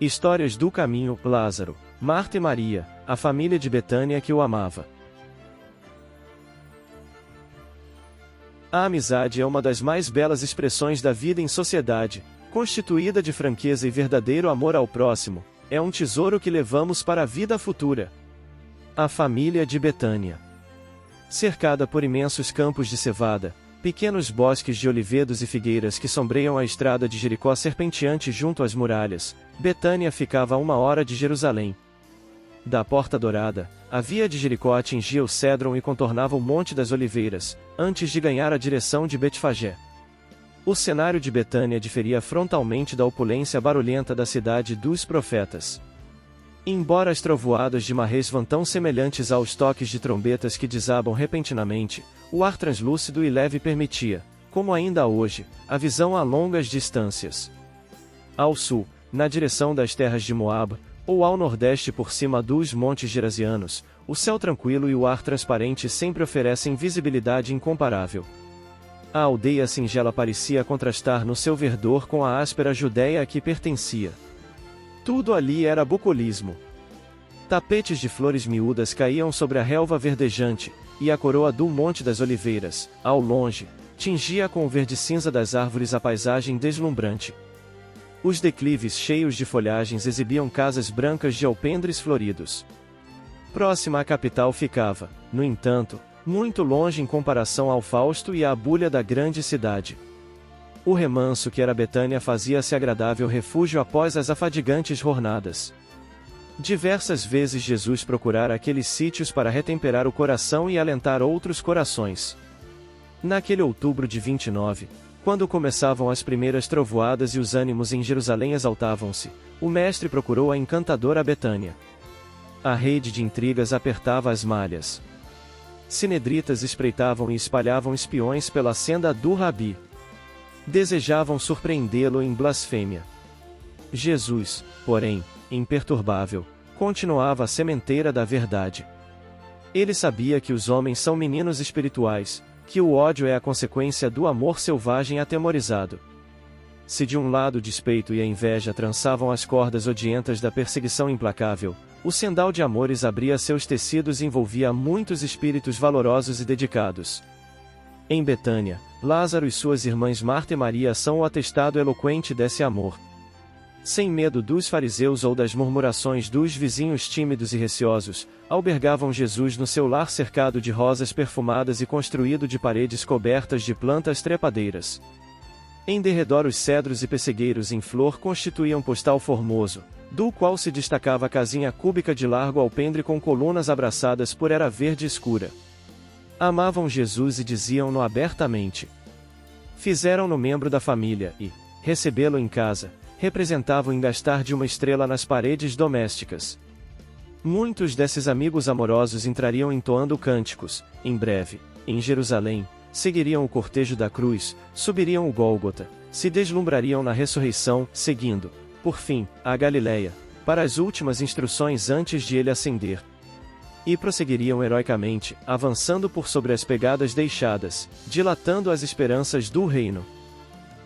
Histórias do caminho, Lázaro, Marta e Maria, a família de Betânia que o amava. A amizade é uma das mais belas expressões da vida em sociedade, constituída de franqueza e verdadeiro amor ao próximo, é um tesouro que levamos para a vida futura. A família de Betânia. Cercada por imensos campos de cevada, pequenos bosques de olivedos e figueiras que sombreiam a estrada de Jericó serpenteante junto às muralhas, Betânia ficava a 1 hora de Jerusalém. Da Porta Dourada, a via de Jericó atingia o Cédron e contornava o Monte das Oliveiras, antes de ganhar a direção de Betfagé. O cenário de Betânia diferia frontalmente da opulência barulhenta da cidade dos profetas. Embora as trovoadas de Marrês vão tão semelhantes aos toques de trombetas que desabam repentinamente, o ar translúcido e leve permitia, como ainda hoje, a visão a longas distâncias. Ao sul, na direção das terras de Moab, ou ao nordeste por cima dos montes Gerasianos, o céu tranquilo e o ar transparente sempre oferecem visibilidade incomparável. A aldeia singela parecia contrastar no seu verdor com a áspera Judéia a que pertencia. Tudo ali era bucolismo. Tapetes de flores miúdas caíam sobre a relva verdejante, e a coroa do Monte das Oliveiras, ao longe, tingia com o verde cinza das árvores a paisagem deslumbrante. Os declives cheios de folhagens exibiam casas brancas de alpendres floridos. Próxima à capital ficava, no entanto, muito longe em comparação ao fausto e à bulha da grande cidade. O remanso que era Betânia fazia-se agradável refúgio após as afadigantes jornadas. Diversas vezes Jesus procurara aqueles sítios para retemperar o coração e alentar outros corações. Naquele outubro de 29, quando começavam as primeiras trovoadas e os ânimos em Jerusalém exaltavam-se, o mestre procurou a encantadora Betânia. A rede de intrigas apertava as malhas. Sinedritas espreitavam e espalhavam espiões pela senda do Rabi. Desejavam surpreendê-lo em blasfêmia. Jesus, porém, imperturbável, continuava a sementeira da verdade. Ele sabia que os homens são meninos espirituais, que o ódio é a consequência do amor selvagem atemorizado. Se de um lado o despeito e a inveja trançavam as cordas odientas da perseguição implacável, o sendal de amores abria seus tecidos e envolvia muitos espíritos valorosos e dedicados. Em Betânia, Lázaro e suas irmãs Marta e Maria são o atestado eloquente desse amor. Sem medo dos fariseus ou das murmurações dos vizinhos tímidos e receosos, albergavam Jesus no seu lar cercado de rosas perfumadas e construído de paredes cobertas de plantas trepadeiras. Em derredor os cedros e pessegueiros em flor constituíam postal formoso, do qual se destacava a casinha cúbica de largo alpendre com colunas abraçadas por era verde escura. Amavam Jesus e diziam-no abertamente. Fizeram-no membro da família e, recebê-lo em casa, representava o engastar de uma estrela nas paredes domésticas. Muitos desses amigos amorosos entrariam entoando cânticos, em breve, em Jerusalém, seguiriam o cortejo da cruz, subiriam o Gólgota, se deslumbrariam na ressurreição, seguindo, por fim, a Galiléia, para as últimas instruções antes de ele ascender. E prosseguiriam heroicamente, avançando por sobre as pegadas deixadas, dilatando as esperanças do reino.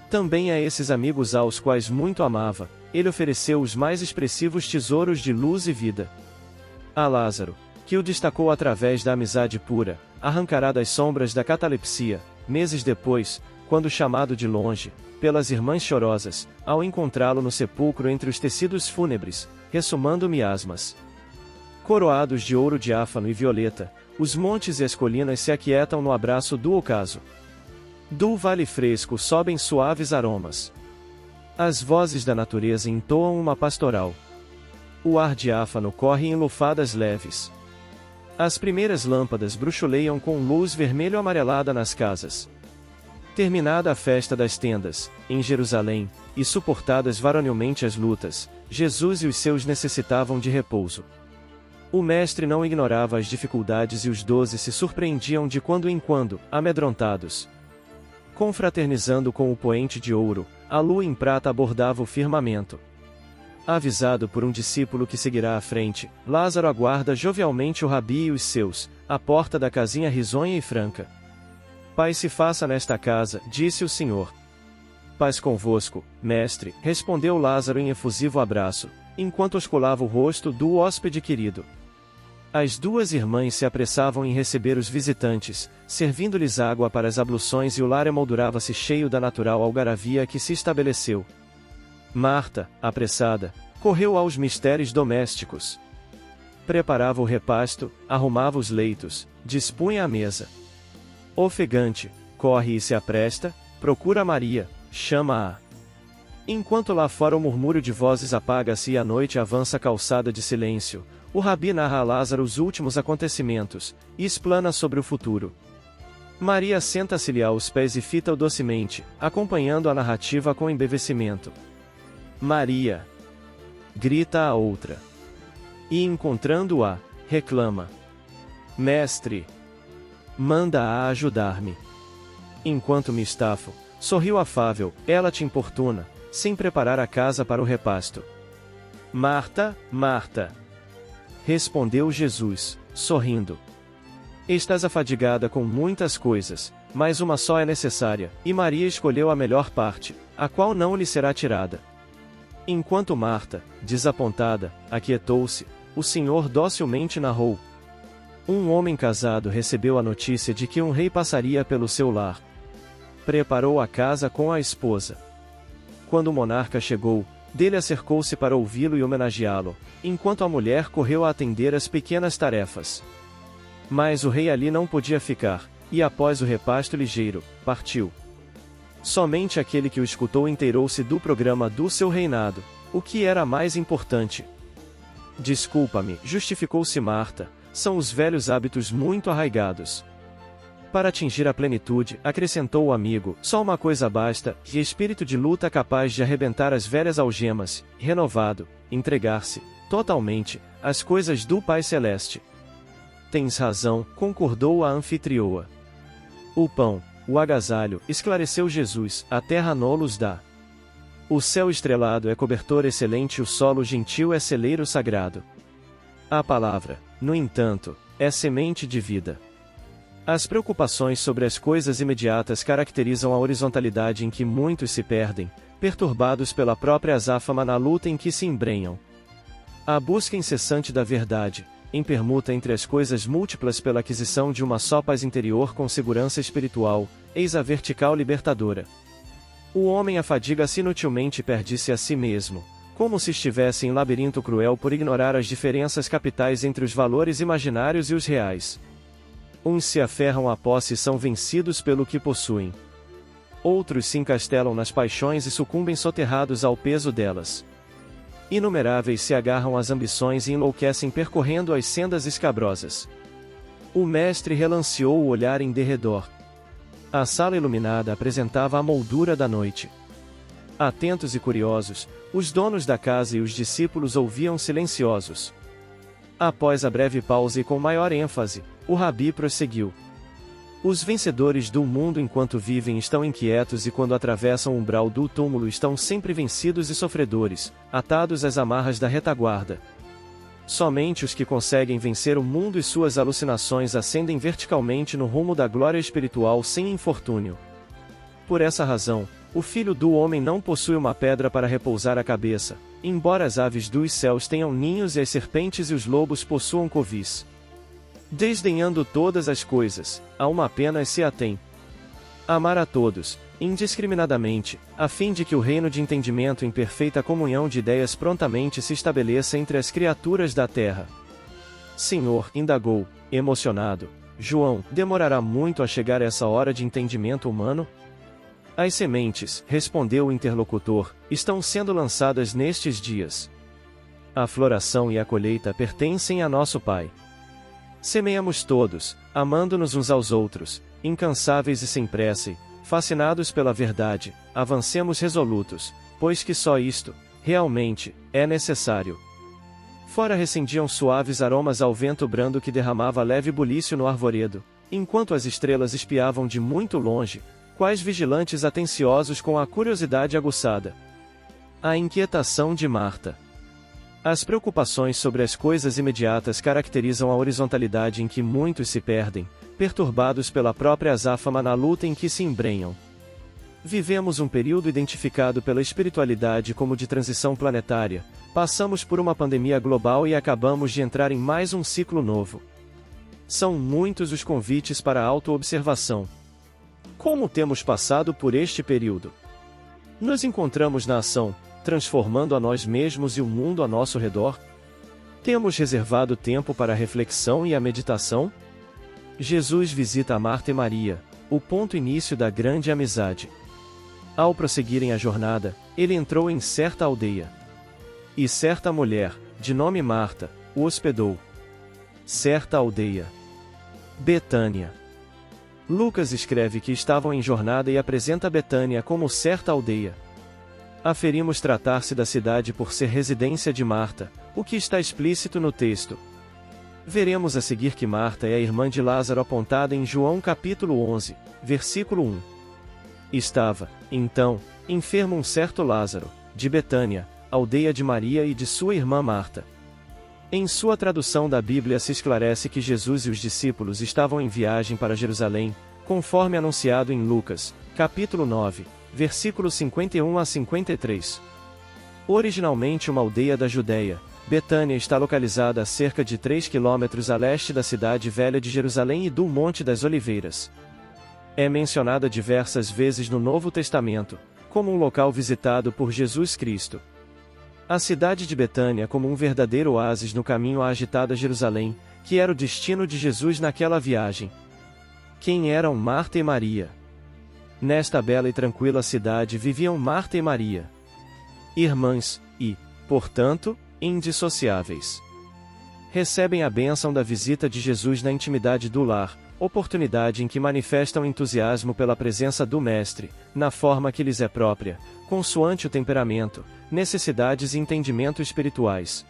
Também a esses amigos aos quais muito amava, ele ofereceu os mais expressivos tesouros de luz e vida. A Lázaro, que o destacou através da amizade pura, arrancará das sombras da catalepsia, meses depois, quando chamado de longe, pelas irmãs chorosas, ao encontrá-lo no sepulcro entre os tecidos fúnebres, ressumando miasmas. Coroados de ouro diáfano e violeta, os montes e as colinas se aquietam no abraço do ocaso. Do vale fresco sobem suaves aromas. As vozes da natureza entoam uma pastoral. O ar diáfano corre em lufadas leves. As primeiras lâmpadas bruxuleiam com luz vermelho-amarelada nas casas. Terminada a festa das tendas, em Jerusalém, e suportadas varonilmente as lutas, Jesus e os seus necessitavam de repouso. O mestre não ignorava as dificuldades e os 12 se surpreendiam de quando em quando, amedrontados. Confraternizando com o poente de ouro, a lua em prata abordava o firmamento. Avisado por um discípulo que seguirá à frente, Lázaro aguarda jovialmente o Rabi e os seus, à porta da casinha risonha e franca. Paz se faça nesta casa, disse o Senhor. Paz convosco, mestre, respondeu Lázaro em efusivo abraço, enquanto osculava o rosto do hóspede querido. As duas irmãs se apressavam em receber os visitantes, servindo-lhes água para as abluções, e o lar emoldurava-se cheio da natural algaravia que se estabeleceu. Marta, apressada, correu aos mistérios domésticos. Preparava o repasto, arrumava os leitos, dispunha a mesa. Ofegante, corre e se apresta, procura Maria, chama-a. Enquanto lá fora o murmúrio de vozes apaga-se e a noite avança calçada de silêncio, o Rabi narra a Lázaro os últimos acontecimentos, e explana sobre o futuro. Maria senta-se-lhe aos pés e fita-o docemente, acompanhando a narrativa com embevecimento. Maria! Grita a outra. E encontrando-a, reclama. Mestre! Manda-a ajudar-me. Enquanto me estafo, sorriu afável, ela te importuna, sem preparar a casa para o repasto. Marta, Marta! Respondeu Jesus, sorrindo. Estás afadigada com muitas coisas, mas uma só é necessária, e Maria escolheu a melhor parte, a qual não lhe será tirada. Enquanto Marta, desapontada, aquietou-se, o Senhor docilmente narrou. Um homem casado recebeu a notícia de que um rei passaria pelo seu lar. Preparou a casa com a esposa. Quando o monarca chegou, dele acercou-se para ouvi-lo e homenageá-lo, enquanto a mulher correu a atender as pequenas tarefas. Mas o rei ali não podia ficar, e após o repasto ligeiro, partiu. Somente aquele que o escutou inteirou-se do programa do seu reinado, o que era mais importante. Desculpa-me, justificou-se Marta, são os velhos hábitos muito arraigados. Para atingir a plenitude, acrescentou o amigo, só uma coisa basta, e espírito de luta capaz de arrebentar as velhas algemas, renovado, entregar-se, totalmente, às coisas do Pai Celeste. Tens razão, concordou a anfitrioa. O pão, o agasalho, esclareceu Jesus, a terra nolos dá. O céu estrelado é cobertor excelente, o solo gentil é celeiro sagrado. A palavra, no entanto, é semente de vida. As preocupações sobre as coisas imediatas caracterizam a horizontalidade em que muitos se perdem, perturbados pela própria azáfama na luta em que se embrenham. A busca incessante da verdade, em permuta entre as coisas múltiplas pela aquisição de uma só paz interior com segurança espiritual, eis a vertical libertadora. O homem afadiga-se inutilmente e perde-se a si mesmo, como se estivesse em labirinto cruel por ignorar as diferenças capitais entre os valores imaginários e os reais. Uns se aferram à posse e são vencidos pelo que possuem. Outros se encastelam nas paixões e sucumbem soterrados ao peso delas. Inumeráveis se agarram às ambições e enlouquecem percorrendo as sendas escabrosas. O mestre relanceou o olhar em derredor. A sala iluminada apresentava a moldura da noite. Atentos e curiosos, os donos da casa e os discípulos ouviam silenciosos. Após a breve pausa e com maior ênfase, o Rabi prosseguiu. Os vencedores do mundo enquanto vivem estão inquietos e quando atravessam o umbral do túmulo estão sempre vencidos e sofredores, atados às amarras da retaguarda. Somente os que conseguem vencer o mundo e suas alucinações ascendem verticalmente no rumo da glória espiritual sem infortúnio. Por essa razão, o Filho do Homem não possui uma pedra para repousar a cabeça, embora as aves dos céus tenham ninhos e as serpentes e os lobos possuam covis. Desdenhando todas as coisas, a uma apenas se atém: amar a todos, indiscriminadamente, a fim de que o reino de entendimento em perfeita comunhão de ideias prontamente se estabeleça entre as criaturas da terra. Senhor, indagou, emocionado, João, demorará muito a chegar essa hora de entendimento humano? As sementes, respondeu o interlocutor, estão sendo lançadas nestes dias. A floração e a colheita pertencem a nosso Pai. Semeamos todos, amando-nos uns aos outros, incansáveis e sem pressa e, fascinados pela verdade, avancemos resolutos, pois que só isto, realmente, é necessário. Fora recendiam suaves aromas ao vento brando que derramava leve bulício no arvoredo, enquanto as estrelas espiavam de muito longe, quais vigilantes atenciosos com a curiosidade aguçada. A inquietação de Marta. As preocupações sobre as coisas imediatas caracterizam a horizontalidade em que muitos se perdem, perturbados pela própria azáfama na luta em que se embrenham. Vivemos um período identificado pela espiritualidade como de transição planetária, passamos por uma pandemia global e acabamos de entrar em mais um ciclo novo. São muitos os convites para a autoobservação. Como temos passado por este período? Nos encontramos na ação, transformando a nós mesmos e o mundo a nosso redor? Temos reservado tempo para a reflexão e a meditação? Jesus visita a Marta e Maria, o ponto início da grande amizade. Ao prosseguirem a jornada, ele entrou em certa aldeia. E certa mulher, de nome Marta, o hospedou. Certa aldeia. Betânia. Lucas escreve que estavam em jornada e apresenta Betânia como certa aldeia. Aferimos tratar-se da cidade por ser residência de Marta, o que está explícito no texto. Veremos a seguir que Marta é a irmã de Lázaro apontada em João capítulo 11, versículo 1. Estava, então, enfermo um certo Lázaro, de Betânia, aldeia de Maria e de sua irmã Marta. Em sua tradução da Bíblia se esclarece que Jesus e os discípulos estavam em viagem para Jerusalém, conforme anunciado em Lucas, capítulo 9, versículos 51 a 53. Originalmente uma aldeia da Judéia, Betânia está localizada a cerca de 3 quilômetros a leste da cidade velha de Jerusalém e do Monte das Oliveiras. É mencionada diversas vezes no Novo Testamento, como um local visitado por Jesus Cristo. A cidade de Betânia como um verdadeiro oásis no caminho à agitada Jerusalém, que era o destino de Jesus naquela viagem. Quem eram Marta e Maria? Nesta bela e tranquila cidade viviam Marta e Maria, irmãs, e, portanto, indissociáveis. Recebem a bênção da visita de Jesus na intimidade do lar, oportunidade em que manifestam entusiasmo pela presença do Mestre, na forma que lhes é própria, consoante o temperamento, necessidades e entendimento espirituais.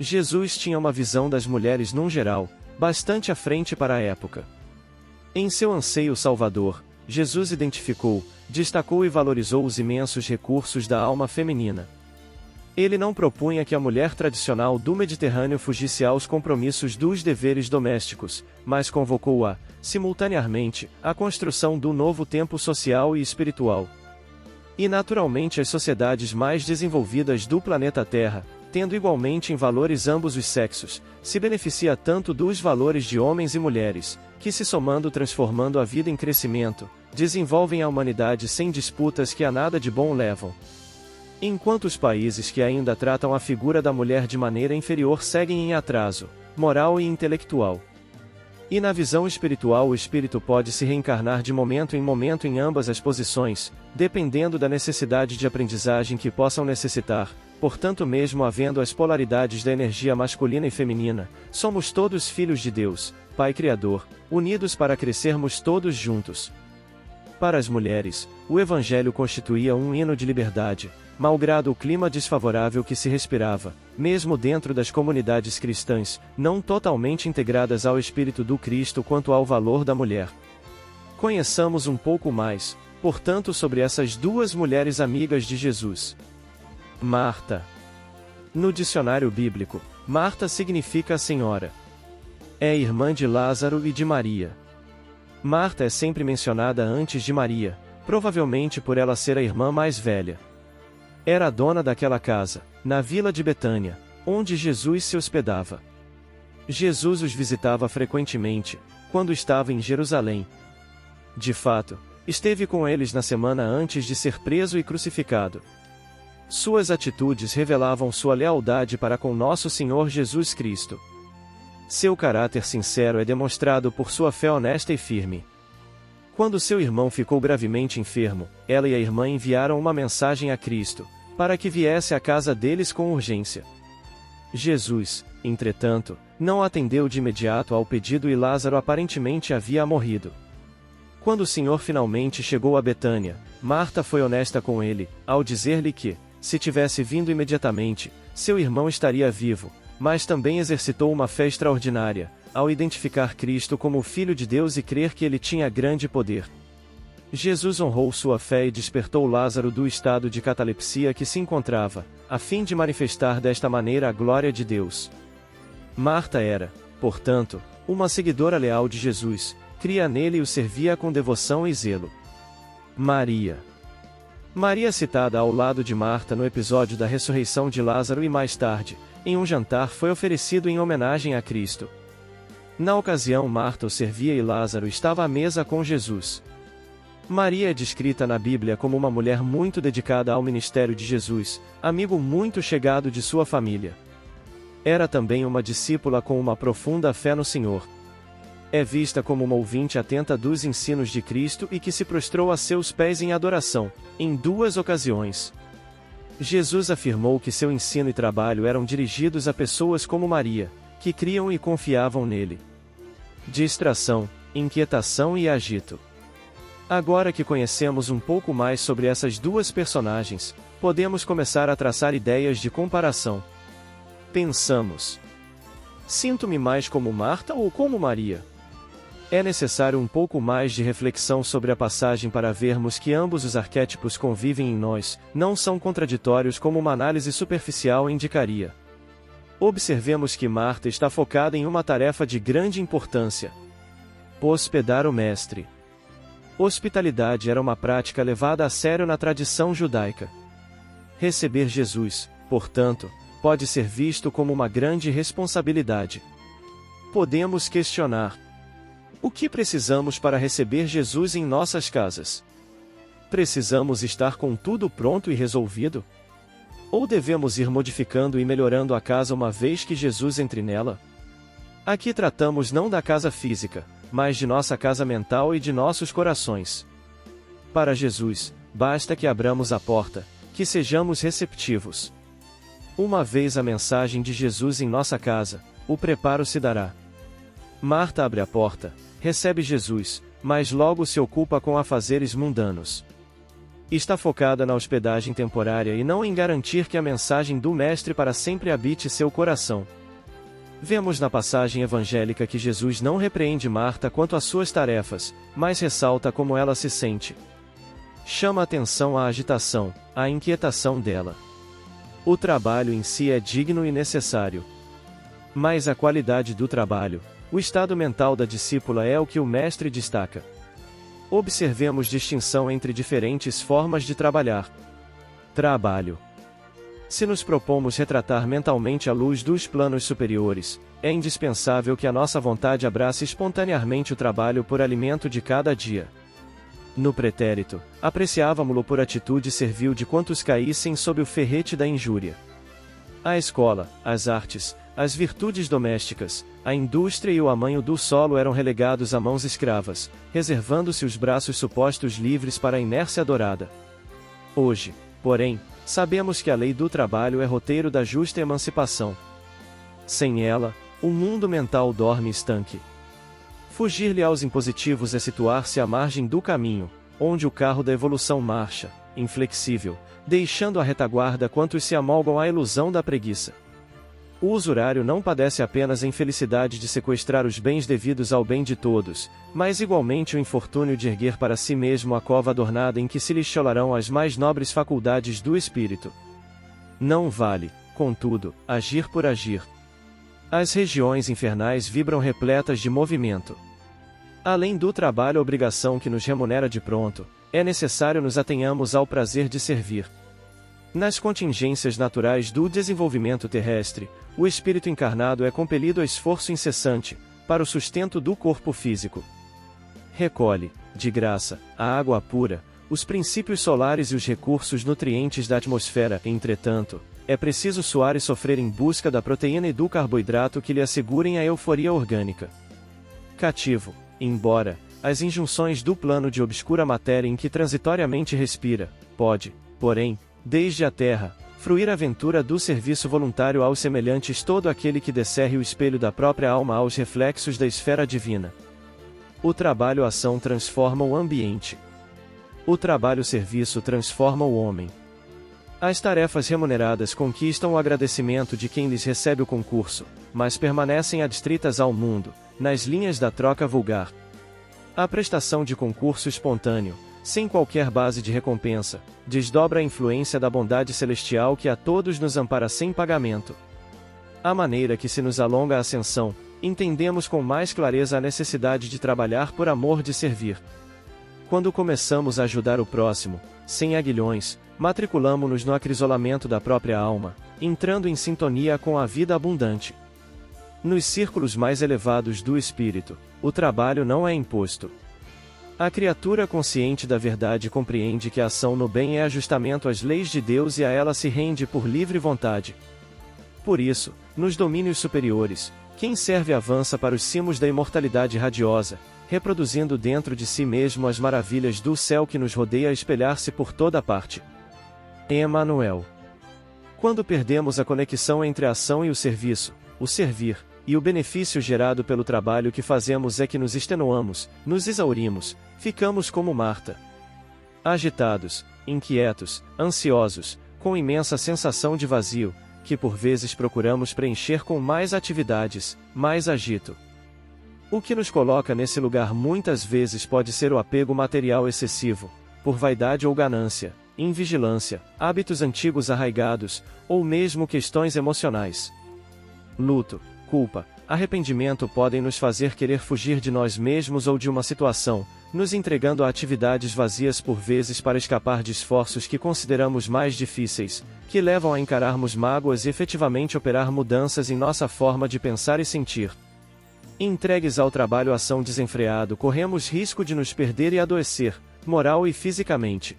Jesus tinha uma visão das mulheres num geral, bastante à frente para a época. Em seu anseio salvador, Jesus identificou, destacou e valorizou os imensos recursos da alma feminina. Ele não propunha que a mulher tradicional do Mediterrâneo fugisse aos compromissos dos deveres domésticos, mas convocou-a, simultaneamente, à construção do novo tempo social e espiritual. E naturalmente as sociedades mais desenvolvidas do planeta Terra, tendo igualmente em valores ambos os sexos, se beneficia tanto dos valores de homens e mulheres, que se somando transformando a vida em crescimento, desenvolvem a humanidade sem disputas que a nada de bom levam. Enquanto os países que ainda tratam a figura da mulher de maneira inferior seguem em atraso, moral e intelectual. E na visão espiritual o espírito pode se reencarnar de momento em ambas as posições, dependendo da necessidade de aprendizagem que possam necessitar, portanto mesmo havendo as polaridades da energia masculina e feminina, somos todos filhos de Deus, Pai Criador, unidos para crescermos todos juntos. Para as mulheres, o Evangelho constituía um hino de liberdade, malgrado o clima desfavorável que se respirava, mesmo dentro das comunidades cristãs, não totalmente integradas ao Espírito do Cristo quanto ao valor da mulher. Conheçamos um pouco mais, portanto, sobre essas duas mulheres amigas de Jesus. Marta. No dicionário bíblico, Marta significa Senhora. É irmã de Lázaro e de Maria. Marta é sempre mencionada antes de Maria, provavelmente por ela ser a irmã mais velha. Era a dona daquela casa, na vila de Betânia, onde Jesus se hospedava. Jesus os visitava frequentemente, quando estava em Jerusalém. De fato, esteve com eles na semana antes de ser preso e crucificado. Suas atitudes revelavam sua lealdade para com nosso Senhor Jesus Cristo. Seu caráter sincero é demonstrado por sua fé honesta e firme. Quando seu irmão ficou gravemente enfermo, ela e a irmã enviaram uma mensagem a Cristo, para que viesse à casa deles com urgência. Jesus, entretanto, não atendeu de imediato ao pedido e Lázaro aparentemente havia morrido. Quando o Senhor finalmente chegou a Betânia, Marta foi honesta com ele, ao dizer-lhe que, se tivesse vindo imediatamente, seu irmão estaria vivo, mas também exercitou uma fé extraordinária, ao identificar Cristo como o Filho de Deus e crer que ele tinha grande poder. Jesus honrou sua fé e despertou Lázaro do estado de catalepsia que se encontrava, a fim de manifestar desta maneira a glória de Deus. Marta era, portanto, uma seguidora leal de Jesus, cria nele e o servia com devoção e zelo. Maria. Maria citada ao lado de Marta no episódio da ressurreição de Lázaro e mais tarde, em um jantar foi oferecido em homenagem a Cristo. Na ocasião Marta o servia e Lázaro estava à mesa com Jesus. Maria é descrita na Bíblia como uma mulher muito dedicada ao ministério de Jesus, amigo muito chegado de sua família. Era também uma discípula com uma profunda fé no Senhor. É vista como uma ouvinte atenta dos ensinos de Cristo e que se prostrou a seus pés em adoração, em 2 ocasiões. Jesus afirmou que seu ensino e trabalho eram dirigidos a pessoas como Maria, que criam e confiavam nele. Distração, inquietação e agito. Agora que conhecemos um pouco mais sobre essas 2 personagens, podemos começar a traçar ideias de comparação. Pensamos: sinto-me mais como Marta ou como Maria? É necessário um pouco mais de reflexão sobre a passagem para vermos que ambos os arquétipos convivem em nós, não são contraditórios como uma análise superficial indicaria. Observemos que Marta está focada em uma tarefa de grande importância: hospedar o Mestre. Hospitalidade era uma prática levada a sério na tradição judaica. Receber Jesus, portanto, pode ser visto como uma grande responsabilidade. Podemos questionar: o que precisamos para receber Jesus em nossas casas? Precisamos estar com tudo pronto e resolvido? Ou devemos ir modificando e melhorando a casa uma vez que Jesus entre nela? Aqui tratamos não da casa física, mas de nossa casa mental e de nossos corações. Para Jesus, basta que abramos a porta, que sejamos receptivos. Uma vez a mensagem de Jesus em nossa casa, o preparo se dará. Marta abre a porta, recebe Jesus, mas logo se ocupa com afazeres mundanos. Está focada na hospedagem temporária e não em garantir que a mensagem do Mestre para sempre habite seu coração. Vemos na passagem evangélica que Jesus não repreende Marta quanto às suas tarefas, mas ressalta como ela se sente. Chama atenção à agitação, à inquietação dela. O trabalho em si é digno e necessário. Mas a qualidade do trabalho, o estado mental da discípula é o que o Mestre destaca. Observemos distinção entre diferentes formas de trabalhar. Trabalho. Se nos propomos retratar mentalmente a luz dos planos superiores, é indispensável que a nossa vontade abrace espontaneamente o trabalho por alimento de cada dia. No pretérito, apreciávamo-lo por atitude servil de quantos caíssem sob o ferrete da injúria. A escola, as artes, as virtudes domésticas, a indústria e o amanho do solo eram relegados a mãos escravas, reservando-se os braços supostos livres para a inércia dourada. Hoje, porém, sabemos que a lei do trabalho é roteiro da justa emancipação. Sem ela, o mundo mental dorme estanque. Fugir-lhe aos impositivos é situar-se à margem do caminho, onde o carro da evolução marcha, inflexível, deixando à retaguarda quantos se amolgam à ilusão da preguiça. O usurário não padece apenas a infelicidade de sequestrar os bens devidos ao bem de todos, mas igualmente o infortúnio de erguer para si mesmo a cova adornada em que se lhe cholarão as mais nobres faculdades do espírito. Não vale, contudo, agir por agir. As regiões infernais vibram repletas de movimento. Além do trabalho-obrigação que nos remunera de pronto, é necessário nos atenhamos ao prazer de servir. Nas contingências naturais do desenvolvimento terrestre, o espírito encarnado é compelido a esforço incessante, para o sustento do corpo físico. Recolhe, de graça, a água pura, os princípios solares e os recursos nutrientes da atmosfera. Entretanto, é preciso suar e sofrer em busca da proteína e do carboidrato que lhe assegurem a euforia orgânica. Cativo, embora, as injunções do plano de obscura matéria em que transitoriamente respira, pode, porém, desde a terra, fruir a aventura do serviço voluntário aos semelhantes todo aquele que descerre o espelho da própria alma aos reflexos da esfera divina. O trabalho-ação transforma o ambiente. O trabalho-serviço transforma o homem. As tarefas remuneradas conquistam o agradecimento de quem lhes recebe o concurso, mas permanecem adstritas ao mundo, nas linhas da troca vulgar. A prestação de concurso espontâneo, sem qualquer base de recompensa, desdobra a influência da bondade celestial que a todos nos ampara sem pagamento. À maneira que se nos alonga a ascensão, entendemos com mais clareza a necessidade de trabalhar por amor de servir. Quando começamos a ajudar o próximo, sem aguilhões, matriculamo-nos no acrisolamento da própria alma, entrando em sintonia com a vida abundante. Nos círculos mais elevados do espírito, o trabalho não é imposto. A criatura consciente da verdade compreende que a ação no bem é ajustamento às leis de Deus e a ela se rende por livre vontade. Por isso, nos domínios superiores, quem serve avança para os cimos da imortalidade radiosa, reproduzindo dentro de si mesmo as maravilhas do céu que nos rodeia a espelhar-se por toda parte. Emmanuel. Quando perdemos a conexão entre a ação e o serviço, o servir, e o benefício gerado pelo trabalho que fazemos é que nos extenuamos, nos exaurimos, ficamos como Marta. Agitados, inquietos, ansiosos, com imensa sensação de vazio, que por vezes procuramos preencher com mais atividades, mais agito. O que nos coloca nesse lugar muitas vezes pode ser o apego material excessivo, por vaidade ou ganância, invigilância, hábitos antigos arraigados, ou mesmo questões emocionais. Luto, culpa, arrependimento podem nos fazer querer fugir de nós mesmos ou de uma situação, nos entregando a atividades vazias por vezes para escapar de esforços que consideramos mais difíceis, que levam a encararmos mágoas e efetivamente operar mudanças em nossa forma de pensar e sentir. Entregues ao trabalho-ação desenfreado, corremos risco de nos perder e adoecer, moral e fisicamente.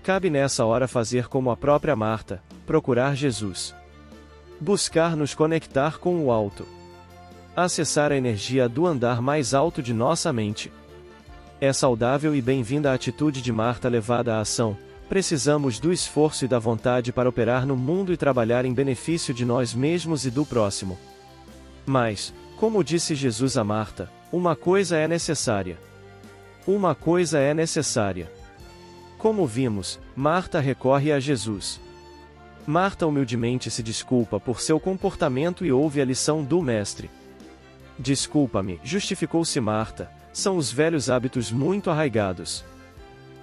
Cabe nessa hora fazer como a própria Marta, procurar Jesus. Buscar nos conectar com o alto. Acessar a energia do andar mais alto de nossa mente. É saudável e bem-vinda a atitude de Marta levada à ação. Precisamos do esforço e da vontade para operar no mundo e trabalhar em benefício de nós mesmos e do próximo. Mas, como disse Jesus a Marta, uma coisa é necessária. Uma coisa é necessária. Como vimos, Marta recorre a Jesus. Marta humildemente se desculpa por seu comportamento e ouve a lição do Mestre. Desculpa-me, justificou-se Marta, são os velhos hábitos muito arraigados.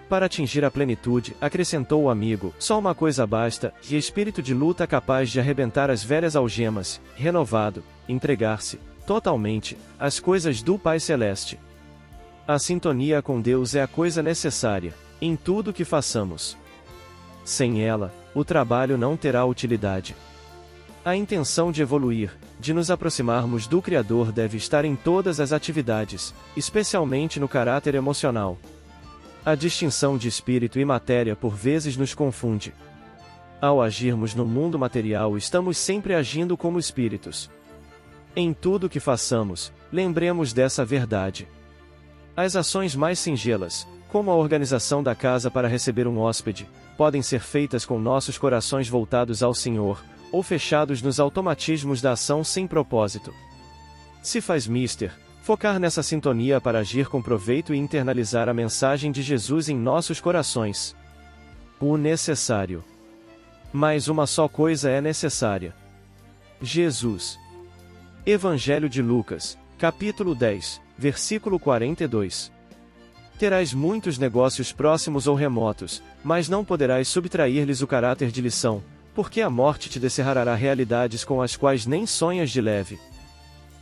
Para atingir a plenitude, acrescentou o amigo, só uma coisa basta, e espírito de luta capaz de arrebentar as velhas algemas, renovado, entregar-se, totalmente, às coisas do Pai Celeste. A sintonia com Deus é a coisa necessária, em tudo que façamos. Sem ela, o trabalho não terá utilidade. A intenção de evoluir, de nos aproximarmos do Criador deve estar em todas as atividades, especialmente no caráter emocional. A distinção de espírito e matéria por vezes nos confunde. Ao agirmos no mundo material, estamos sempre agindo como espíritos. Em tudo que façamos, lembremos dessa verdade. As ações mais singelas, como a organização da casa para receber um hóspede, podem ser feitas com nossos corações voltados ao Senhor, ou fechados nos automatismos da ação sem propósito. Se faz mister, focar nessa sintonia para agir com proveito e internalizar a mensagem de Jesus em nossos corações. O necessário. Mas uma só coisa é necessária. Jesus. Evangelho de Lucas, capítulo 10, versículo 42. Terás muitos negócios próximos ou remotos, mas não poderás subtrair-lhes o caráter de lição, porque a morte te descerrará realidades com as quais nem sonhas de leve.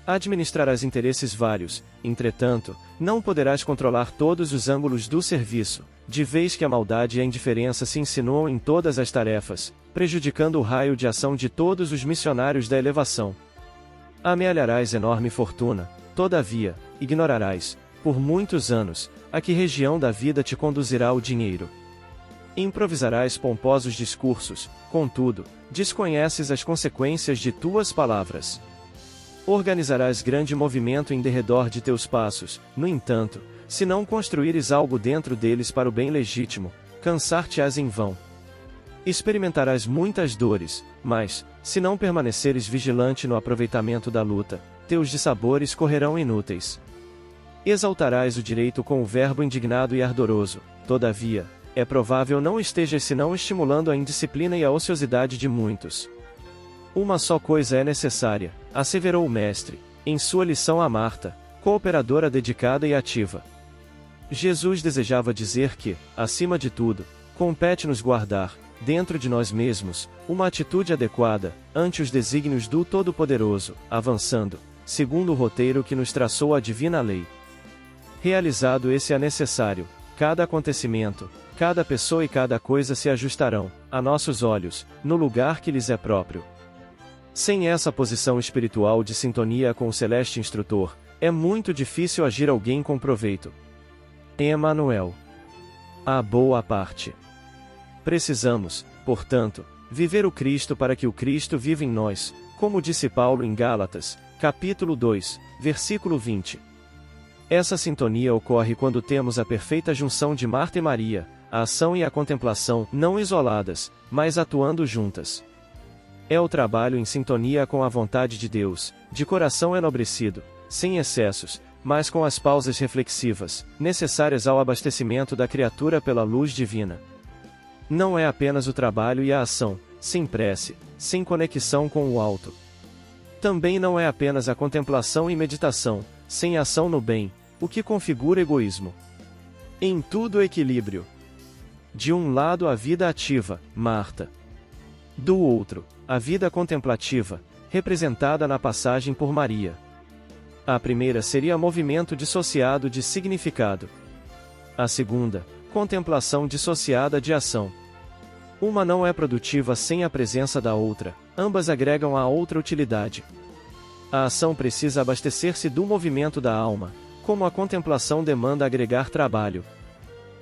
Administrarás interesses vários, entretanto, não poderás controlar todos os ângulos do serviço, de vez que a maldade e a indiferença se insinuam em todas as tarefas, prejudicando o raio de ação de todos os missionários da elevação. Amealharás enorme fortuna, todavia, ignorarás, por muitos anos, a que região da vida te conduzirá o dinheiro. Improvisarás pomposos discursos, contudo, desconheces as consequências de tuas palavras. Organizarás grande movimento em derredor de teus passos, no entanto, se não construíres algo dentro deles para o bem legítimo, cansar-te-ás em vão. Experimentarás muitas dores, mas, se não permaneceres vigilante no aproveitamento da luta, teus dissabores correrão inúteis. Exaltarás o direito com o verbo indignado e ardoroso, todavia, é provável não estejas senão estimulando a indisciplina e a ociosidade de muitos. Uma só coisa é necessária, asseverou o Mestre, em sua lição a Marta, cooperadora dedicada e ativa. Jesus desejava dizer que, acima de tudo, compete-nos guardar, dentro de nós mesmos, uma atitude adequada, ante os desígnios do Todo-Poderoso, avançando, segundo o roteiro que nos traçou a divina lei. Realizado esse é necessário, cada acontecimento, cada pessoa e cada coisa se ajustarão, a nossos olhos, no lugar que lhes é próprio. Sem essa posição espiritual de sintonia com o celeste instrutor, é muito difícil agir alguém com proveito. Emmanuel. A boa parte. Precisamos, portanto, viver o Cristo para que o Cristo viva em nós, como disse Paulo em Gálatas, capítulo 2, versículo 20. Essa sintonia ocorre quando temos a perfeita junção de Marta e Maria, a ação e a contemplação, não isoladas, mas atuando juntas. É o trabalho em sintonia com a vontade de Deus, de coração enobrecido, sem excessos, mas com as pausas reflexivas, necessárias ao abastecimento da criatura pela luz divina. Não é apenas o trabalho e a ação, sem prece, sem conexão com o alto. Também não é apenas a contemplação e meditação, sem ação no bem, o que configura egoísmo. Em tudo equilíbrio. De um lado a vida ativa, Marta. Do outro, a vida contemplativa, representada na passagem por Maria. A primeira seria movimento dissociado de significado. A segunda, contemplação dissociada de ação. Uma não é produtiva sem a presença da outra, ambas agregam a outra utilidade. A ação precisa abastecer-se do movimento da alma, como a contemplação demanda agregar trabalho.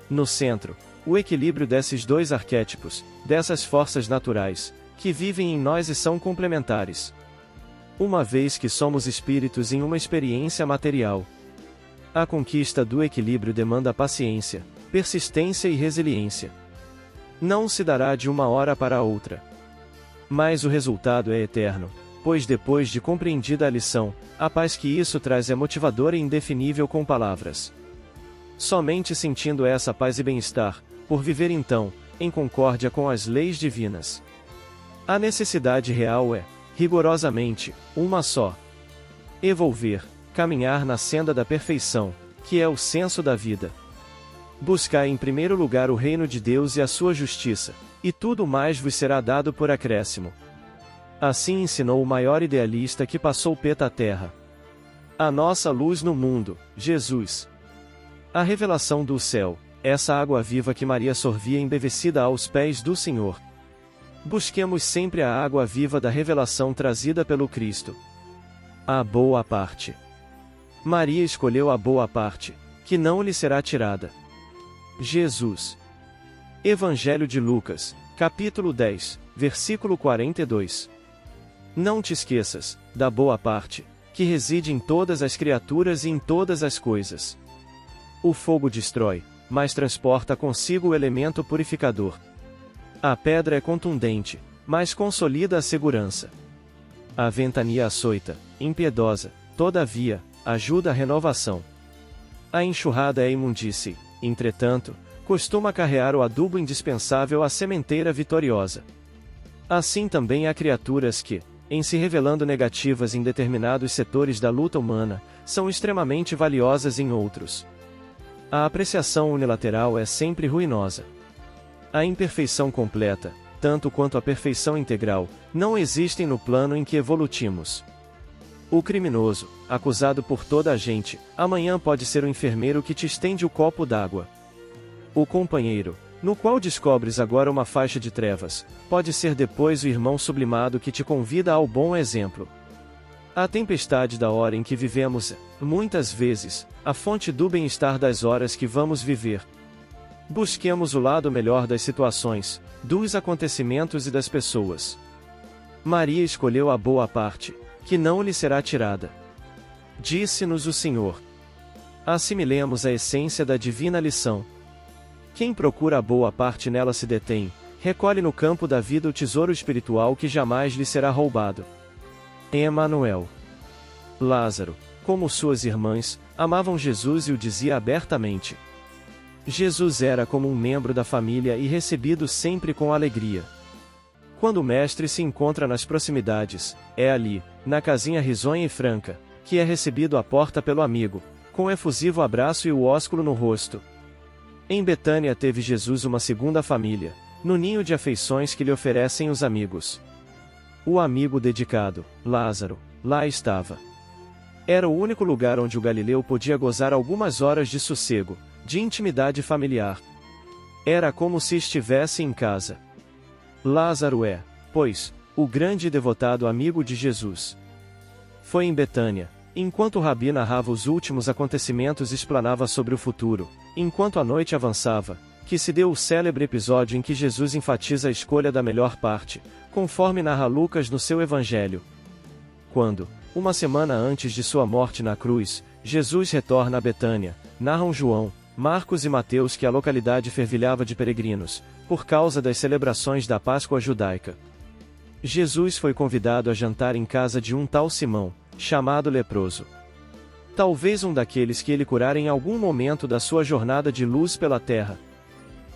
No centro, o equilíbrio desses dois arquétipos, dessas forças naturais, que vivem em nós e são complementares. Uma vez que somos espíritos em uma experiência material. A conquista do equilíbrio demanda paciência, persistência e resiliência. Não se dará de uma hora para a outra. Mas o resultado é eterno, pois depois de compreendida a lição, a paz que isso traz é motivadora e indefinível com palavras. Somente sentindo essa paz e bem-estar, por viver então, em concórdia com as leis divinas. A necessidade real é, rigorosamente, uma só. Evolver, caminhar na senda da perfeição, que é o senso da vida. Buscai em primeiro lugar o reino de Deus e a sua justiça, e tudo mais vos será dado por acréscimo. Assim ensinou o maior idealista que passou pela terra. A nossa luz no mundo, Jesus. A revelação do céu, essa água viva que Maria sorvia embevecida aos pés do Senhor. Busquemos sempre a água viva da revelação trazida pelo Cristo. A boa parte. Maria escolheu a boa parte, que não lhe será tirada. Jesus. Evangelho de Lucas, capítulo 10, versículo 42. Não te esqueças, da boa parte, que reside em todas as criaturas e em todas as coisas. O fogo destrói, mas transporta consigo o elemento purificador. A pedra é contundente, mas consolida a segurança. A ventania açoita, impiedosa, todavia, ajuda a renovação. A enxurrada é imundície, entretanto, costuma carrear o adubo indispensável à sementeira vitoriosa. Assim também há criaturas que, em se revelando negativas em determinados setores da luta humana, são extremamente valiosas em outros. A apreciação unilateral é sempre ruinosa. A imperfeição completa, tanto quanto a perfeição integral, não existem no plano em que evolutimos. O criminoso, acusado por toda a gente, amanhã pode ser o enfermeiro que te estende o copo d'água. O companheiro, no qual descobres agora uma faixa de trevas, pode ser depois o irmão sublimado que te convida ao bom exemplo. A tempestade da hora em que vivemos é, muitas vezes, a fonte do bem-estar das horas que vamos viver. Busquemos o lado melhor das situações, dos acontecimentos e das pessoas. Maria escolheu a boa parte, que não lhe será tirada. Disse-nos o Senhor. Assimilemos a essência da divina lição. Quem procura a boa parte nela se detém, recolhe no campo da vida o tesouro espiritual que jamais lhe será roubado. Emmanuel. Lázaro, como suas irmãs, amavam Jesus e o dizia abertamente. Jesus era como um membro da família e recebido sempre com alegria. Quando o mestre se encontra nas proximidades, é ali, na casinha risonha e franca, que é recebido à porta pelo amigo, com efusivo abraço e o ósculo no rosto. Em Betânia teve Jesus uma segunda família, no ninho de afeições que lhe oferecem os amigos. O amigo dedicado, Lázaro, lá estava. Era o único lugar onde o Galileu podia gozar algumas horas de sossego, de intimidade familiar. Era como se estivesse em casa. Lázaro é, pois, o grande e devotado amigo de Jesus. Foi em Betânia, enquanto o rabi narrava os últimos acontecimentos e explanava sobre o futuro, enquanto a noite avançava, que se deu o célebre episódio em que Jesus enfatiza a escolha da melhor parte, conforme narra Lucas no seu Evangelho. Quando, uma semana antes de sua morte na cruz, Jesus retorna a Betânia, narram João, Marcos e Mateus que a localidade fervilhava de peregrinos, por causa das celebrações da Páscoa judaica. Jesus foi convidado a jantar em casa de um tal Simão, chamado leproso. Talvez um daqueles que ele curara em algum momento da sua jornada de luz pela terra.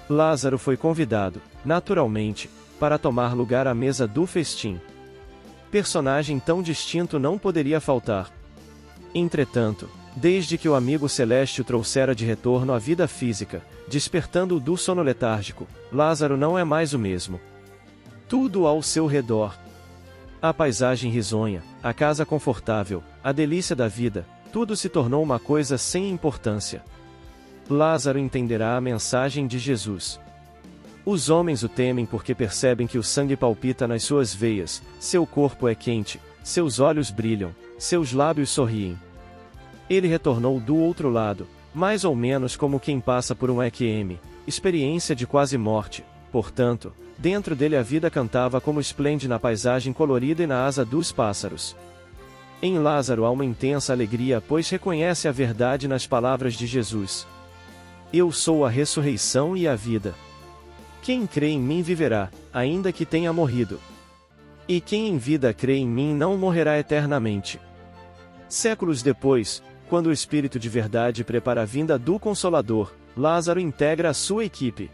Lázaro foi convidado, naturalmente, para tomar lugar à mesa do festim. Personagem tão distinto não poderia faltar. Entretanto, desde que o amigo celeste o trouxera de retorno à vida física, despertando-o do sono letárgico, Lázaro não é mais o mesmo. Tudo ao seu redor. A paisagem risonha, a casa confortável, a delícia da vida, tudo se tornou uma coisa sem importância. Lázaro entenderá a mensagem de Jesus. Os homens o temem porque percebem que o sangue palpita nas suas veias, seu corpo é quente, seus olhos brilham, seus lábios sorriem. Ele retornou do outro lado, mais ou menos como quem passa por um EQM, experiência de quase morte, portanto, dentro dele a vida cantava como esplende na paisagem colorida e na asa dos pássaros. Em Lázaro há uma intensa alegria pois reconhece a verdade nas palavras de Jesus. Eu sou a ressurreição e a vida. Quem crê em mim viverá, ainda que tenha morrido. E quem em vida crê em mim não morrerá eternamente. Séculos depois, quando o Espírito de verdade prepara a vinda do Consolador, Lázaro integra a sua equipe.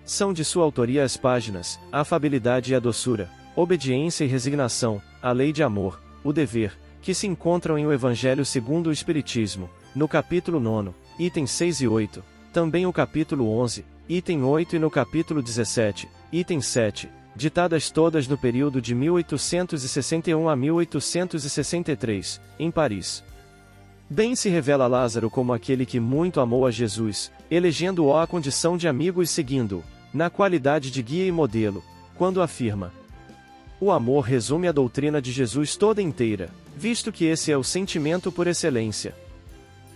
São de sua autoria as páginas, a afabilidade e a doçura, obediência e resignação, a lei de amor, o dever, que se encontram em O Evangelho segundo o Espiritismo, no capítulo 9, itens 6 e 8, também o capítulo 11, item 8 e no capítulo 17, item 7, ditadas todas no período de 1861 a 1863, em Paris. Bem se revela Lázaro como aquele que muito amou a Jesus, elegendo-o à condição de amigo e seguindo-o, na qualidade de guia e modelo, quando afirma: o amor resume a doutrina de Jesus toda inteira, visto que esse é o sentimento por excelência.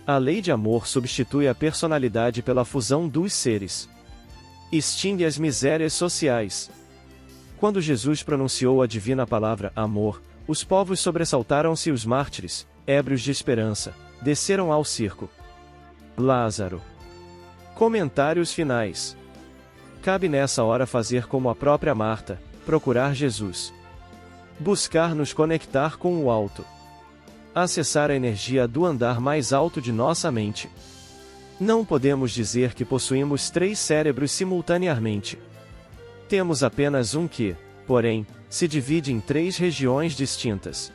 A lei de amor substitui a personalidade pela fusão dos seres. Extingue as misérias sociais. Quando Jesus pronunciou a divina palavra amor, os povos sobressaltaram-se e os mártires, ébrios de esperança, desceram ao circo. Lázaro. Comentários finais. Cabe nessa hora fazer como a própria Marta, procurar Jesus. Buscar nos conectar com o alto. Acessar a energia do andar mais alto de nossa mente. Não podemos dizer que possuímos 3 cérebros simultaneamente. Temos apenas um que, porém, se divide em 3 regiões distintas.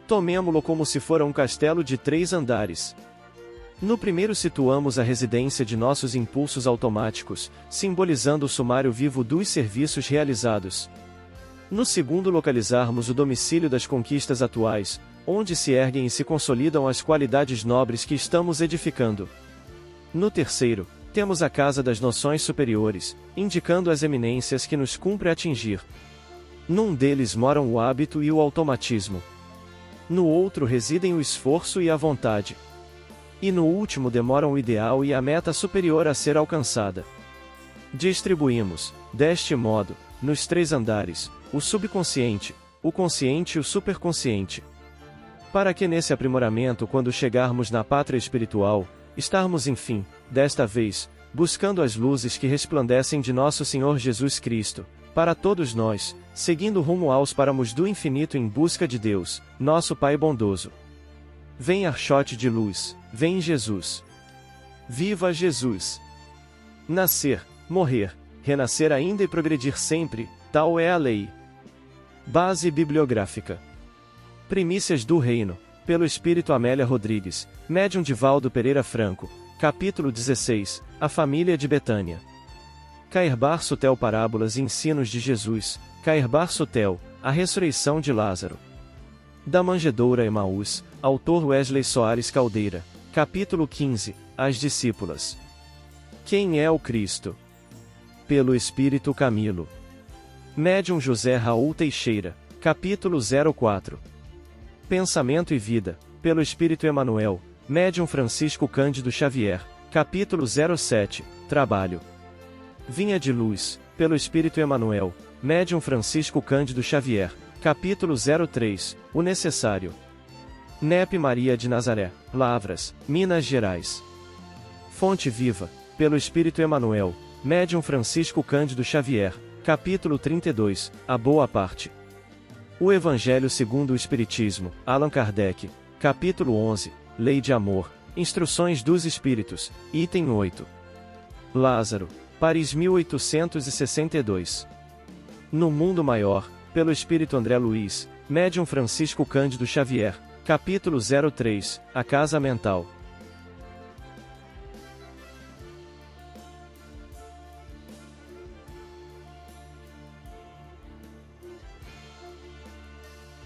Tomemo-lo como se fora um castelo de 3 andares. No primeiro situamos a residência de nossos impulsos automáticos, simbolizando o sumário vivo dos serviços realizados. No segundo localizarmos o domicílio das conquistas atuais, onde se erguem e se consolidam as qualidades nobres que estamos edificando. No terceiro, temos a casa das noções superiores, indicando as eminências que nos cumpre atingir. Num deles moram o hábito e o automatismo. No outro residem o esforço e a vontade. E no último demoram o ideal e a meta superior a ser alcançada. Distribuímos, deste modo, nos 3 andares, o subconsciente, o consciente e o superconsciente. Para que nesse aprimoramento, quando chegarmos na pátria espiritual, estarmos enfim, desta vez, buscando as luzes que resplandecem de nosso Senhor Jesus Cristo, para todos nós, seguindo rumo aos páramos do infinito em busca de Deus, nosso Pai bondoso. Vem archote de luz, vem Jesus. Viva Jesus! Nascer, morrer, renascer ainda e progredir sempre, tal é a lei. Base bibliográfica. Primícias do Reino, pelo Espírito Amélia Rodrigues, médium Divaldo Pereira Franco, capítulo 16, A Família de Betânia. Cairbar Sutel Parábolas e Ensinos de Jesus, Cairbar Sutel, A Ressurreição de Lázaro. Da Manjedoura Emaús, autor Wesley Soares Caldeira, capítulo 15, as discípulas. Quem é o Cristo? Pelo Espírito Camilo. Médium José Raul Teixeira, capítulo 04. Pensamento e Vida, pelo Espírito Emanuel, Médium Francisco Cândido Xavier, capítulo 07, Trabalho. Vinha de Luz, pelo Espírito Emanuel, Médium Francisco Cândido Xavier, capítulo 03, O Necessário. NEP Maria de Nazaré, Lavras, Minas Gerais. Fonte Viva, pelo Espírito Emanuel, Médium Francisco Cândido Xavier, capítulo 32, A Boa Parte. O Evangelho segundo o Espiritismo, Allan Kardec, capítulo 11, Lei de Amor, Instruções dos Espíritos, item 8. Lázaro, Paris 1862. No Mundo Maior, pelo Espírito André Luiz, Médium Francisco Cândido Xavier, capítulo 03, A Casa Mental.